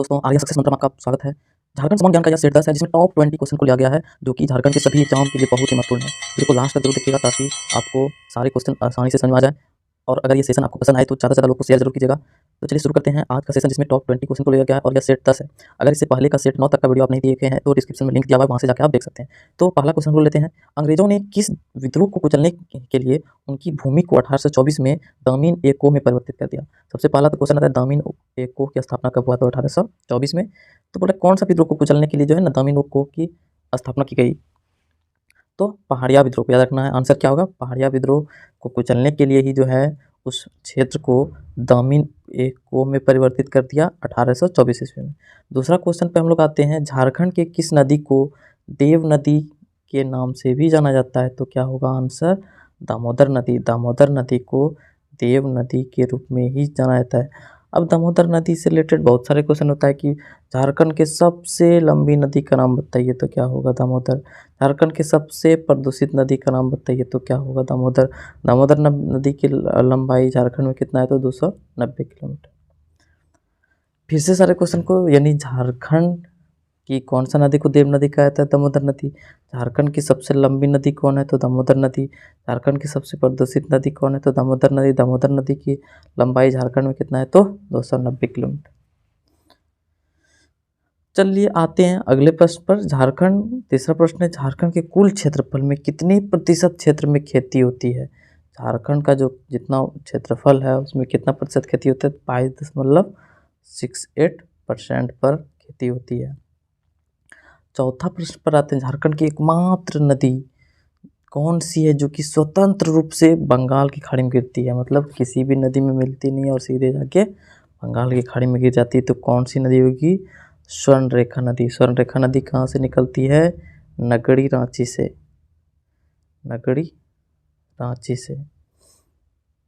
दोस्तों आर्या सक्सेस मंत्र में आपका स्वागत है। झारखंड समान ज्ञान का यह सेट 10 है जिसमें टॉप 20 क्वेश्चन को लिया गया है जो कि झारखंड के सभी एग्जाम के लिए बहुत ही महत्वपूर्ण है। वीडियो को लास्ट तक जरूर देखिएगा ताकि आपको सारे क्वेश्चन आसानी से समझ में आ जाए। और अगर ये सेशन आपको पसंद आए तो ज़्यादा से ज़्यादा लोग को शेयर जरूर कीजिएगा। तो चलिए शुरू करते हैं आज का सेशन जिसमें टॉप 20 क्वेश्चन को लिया गया है और यह सेट 10 है। अगर इससे पहले का सेट 9 तक का वीडियो आप नहीं देखे हैं तो डिस्क्रिप्शन में लिंक दिया हुआ है, वहाँ से जाकर आप देख सकते हैं। तो पहला क्वेश्चन बोल लेते हैं, अंग्रेजों ने किस विद्रोह को कुचलने के लिए उनकी भूमि को 1824 में दामिन ए को में परिवर्तित कर दिया। सबसे पहला तो क्वेश्चन आता है दामिन ए को की स्थापना कब हुआ था 1824 में। तो बोला कौन सा विद्रोह को कुचलने के लिए जो है ना दामिन ए को की स्थापना की गई। तो पहाड़िया विद्रोह को याद रखना है। आंसर क्या होगा, पहाड़िया विद्रोह को कुचलने के लिए ही जो है उस क्षेत्र को दामिन ए को में परिवर्तित कर दिया 1824 ईस्वी में। दूसरा क्वेश्चन पे हम लोग आते हैं, झारखंड के किस नदी को देव नदी के नाम से भी जाना जाता है। तो क्या होगा आंसर, दामोदर नदी। दामोदर नदी को देव नदी के रूप में ही जाना जाता है। अब दामोदर नदी से रिलेटेड बहुत सारे क्वेश्चन होता है कि झारखंड के सबसे लंबी नदी का नाम बताइए। तो क्या होगा दामोदर। झारखंड के सबसे प्रदूषित नदी का नाम बताइए। तो क्या होगा दामोदर। दामोदर नदी की लंबाई झारखंड में कितना है तो 290 किलोमीटर। फिर से सारे क्वेश्चन को, यानी झारखंड की कौन सा नदी को देव नदी कहा जाता है, दामोदर नदी। झारखंड की सबसे लंबी नदी कौन है तो दामोदर नदी। झारखंड की सबसे प्रदूषित नदी कौन है तो दामोदर नदी। दामोदर नदी की लंबाई झारखंड में कितना है तो 290 किलोमीटर। चलिए आते हैं अगले प्रश्न पर। झारखंड, तीसरा प्रश्न है, झारखंड के कुल क्षेत्रफल में कितने प्रतिशत क्षेत्र में खेती होती है। झारखंड का जो जितना क्षेत्रफल है उसमें कितना प्रतिशत खेती होता है, 22.68% पर खेती होती है। चौथा प्रश्न पर आते हैं, झारखंड की एकमात्र नदी कौन सी है जो कि स्वतंत्र रूप से बंगाल की खाड़ी में गिरती है। मतलब किसी भी नदी में मिलती नहीं है और सीधे जाके बंगाल की खाड़ी में गिर जाती है। तो कौन सी नदी होगी, स्वर्ण रेखा नदी। स्वर्ण रेखा नदी कहाँ से निकलती है, नगड़ी रांची से। नगड़ी रांची से।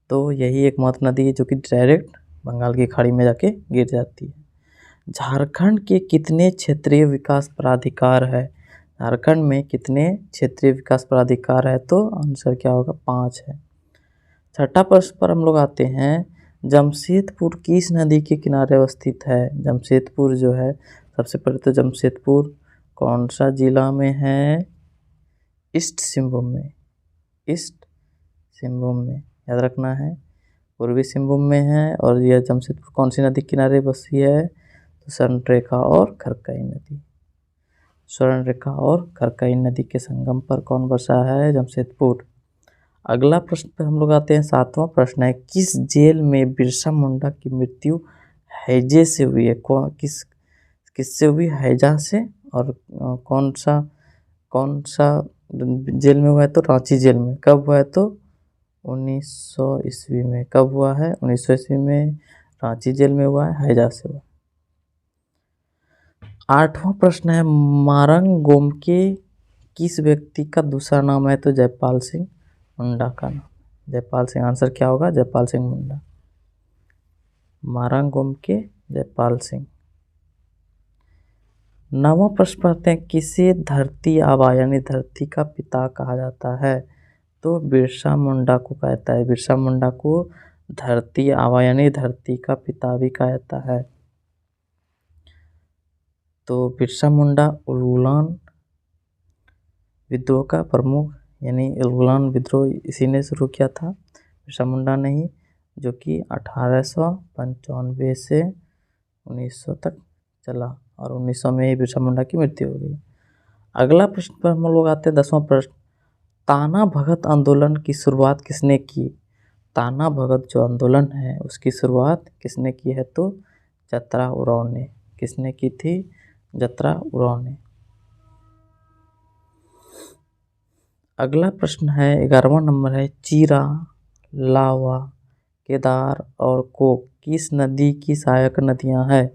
तो यही एकमात्र नदी है जो कि डायरेक्ट बंगाल की खाड़ी में जाके गिर जाती है। झारखंड के कितने क्षेत्रीय विकास प्राधिकार है। झारखंड में कितने क्षेत्रीय विकास प्राधिकार है तो आंसर क्या होगा, 5 है। छठा प्रश्न पर हम लोग आते हैं, जमशेदपुर किस नदी के किनारे अवस्थित है। जमशेदपुर जो है, सबसे पहले तो जमशेदपुर कौन सा जिला में है, ईस्ट सिंहभूम में। ईस्ट सिंहभूम में याद रखना है, पूर्वी सिंहभूम में है। और यह जमशेदपुर कौन सी नदी किनारे बसी है तो स्वर्ण रेखा और खरकई नदी। स्वर्ण रेखा और खरकई नदी के संगम पर कौन बसा है, जमशेदपुर। अगला प्रश्न पे हम लोग आते हैं, सातवां प्रश्न है, किस जेल में बिरसा मुंडा की मृत्यु हैजे से हुई है। किससे हुई, हैजा से। और कौन सा जेल में हुआ है तो रांची जेल में। कब हुआ है तो 1900 ईस्वी में। कब हुआ है, 1900 ईस्वी में रांची जेल में हुआ है, हैजा से हुआ। आठवां प्रश्न है, मारंग गोमके किस व्यक्ति का दूसरा नाम है तो जयपाल सिंह मुंडा का नाम। जयपाल सिंह, आंसर क्या होगा, जयपाल सिंह मुंडा। मारंग गोमके जयपाल सिंह। नौवां प्रश्न पढ़ते हैं, किसे धरती आबा यानी धरती का पिता कहा जाता है तो बिरसा मुंडा को कहता है। बिरसा मुंडा को धरती आबा यानी धरती का पिता भी कहा जाता है। तो बिरसा मुंडा उलगुलान विद्रोह का प्रमुख, यानी उलगुलान विद्रोह इसी ने शुरू किया था, बिरसा मुंडा ने ही, जो कि 1895 से 1900 तक चला और 1900 में ही बिरसा मुंडा की मृत्यु हो गई। अगला प्रश्न पर हम लोग आते हैं, 10वां प्रश्न, ताना भगत आंदोलन की शुरुआत किसने की। ताना भगत जो आंदोलन है उसकी शुरुआत किसने की है तो जतरा उराव ने। किसने की थी, जतरा उराव ने। अगला प्रश्न है 11वां नंबर है, चीरा, लावा, केदार और कोक किस नदी की सहायक नदियां हैं।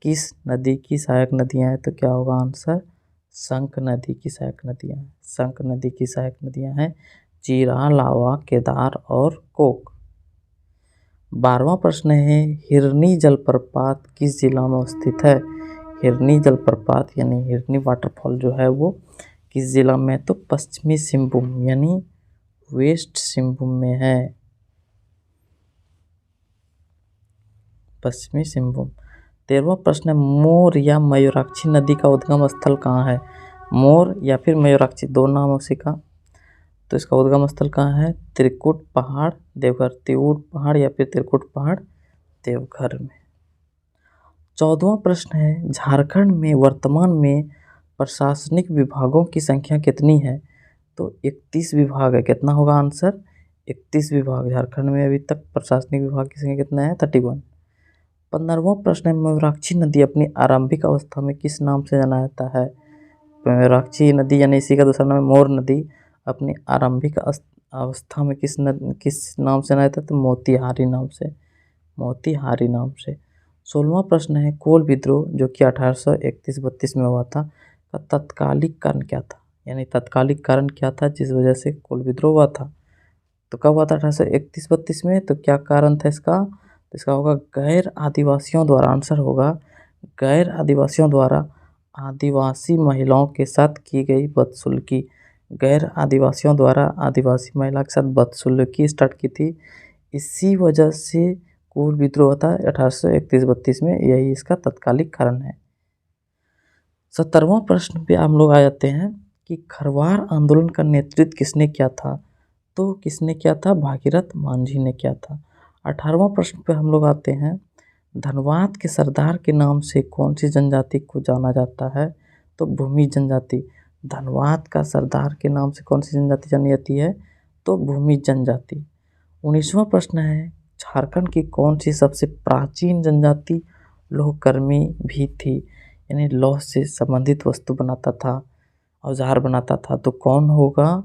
किस नदी की सहायक नदियां हैं तो क्या होगा आंसर, शंख नदी की सहायक नदियां हैं। शंख नदी की सहायक नदियां हैं चीरा, लावा, केदार और कोक। 12वां प्रश्न है, हिरनी जलप्रपात किस जिला में स्थित है। हिरनी जलप्रपात यानी हिरनी वाटरफॉल जो है वो किस जिला में तो पश्चिमी सिंहभूम यानी वेस्ट सिंहभूम में है। पश्चिमी सिंहभूम। 13वां प्रश्न है, मोर या मयूराक्षी नदी का उद्गम स्थल कहाँ है? मोर या फिर मयूराक्षी, दो नाम उसी का। तो इसका उद्गम स्थल कहाँ है? त्रिकुट पहाड़ देवघर, त्रिकुट पहाड़ या फिर त्रिकुट पहाड़ देवघर में। 14वां प्रश्न है, झारखंड में वर्तमान में प्रशासनिक विभागों की संख्या कितनी है? तो 31 विभाग है। कितना होगा आंसर? 31 विभाग। झारखंड में अभी तक प्रशासनिक विभाग की संख्या कितना है? 31। 15वां प्रश्न है, मयूराक्षी नदी अपनी आरंभिक अवस्था में किस नाम से जाना जाता है? मयूराक्षी नदी यानी इसी का दूसरा नाम है मोर नदी, अपनी आरंभिक अवस्था में किस नाम से जाना जाता है? तो मोतिहारी नाम से, मोतिहारी नाम से। 16वां प्रश्न है, कोल विद्रोह जो कि 1831-32 में हुआ था, का तत्कालिक कारण क्या था? यानी तत्कालिक कारण क्या था जिस वजह से कोल विद्रोह हुआ था? तो कब हुआ था? 1831-32 में। तो क्या कारण था इसका? तो इसका होगा गैर आदिवासियों द्वारा। आंसर होगा गैर आदिवासियों द्वारा आदिवासी महिलाओं के साथ की गई बदसलूकी। गैर आदिवासियों द्वारा आदिवासी महिला के साथ बदसलूकी स्टार्ट की थी, इसी वजह से कोल विद्रोह था 1831-32 में। यही इसका तत्कालिक कारण है। 17वां प्रश्न पे हम लोग आ जाते हैं कि खरवार आंदोलन का नेतृत्व किसने किया था? तो किसने किया था? भागीरथ मांझी ने किया था। 18वां प्रश्न पे हम लोग आते हैं, धनबाद के सरदार के नाम से कौन सी जनजाति को जाना जाता है? तो भूमि जनजाति। धनबाद का सरदार के नाम से कौन सी जनजाति जानी जाती है? तो भूमि जनजाति। 19वां प्रश्न है, झारखंड की कौन सी सबसे प्राचीन जनजाति लोहकर्मी भी थी? यानी लौह से संबंधित वस्तु बनाता था, औजार बनाता था, तो कौन होगा?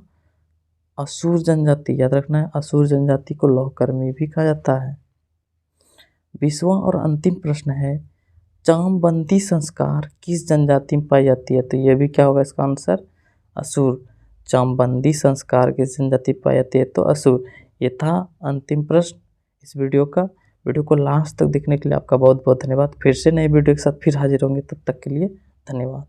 असुर जनजाति। याद रखना है, असुर जनजाति को लौहकर्मी भी कहा जाता है। 20वां और अंतिम प्रश्न है, चामबंदी संस्कार किस जनजाति में पाई जाती है? तो यह भी क्या होगा इसका आंसर? असुर। चामबंदी संस्कार किस जनजाति पाई जाती है? तो असुर। ये था अंतिम प्रश्न इस वीडियो का। वीडियो को लास्ट तक देखने के लिए आपका बहुत बहुत धन्यवाद। फिर से नए वीडियो के साथ फिर हाजिर होंगे, तब तक के लिए धन्यवाद।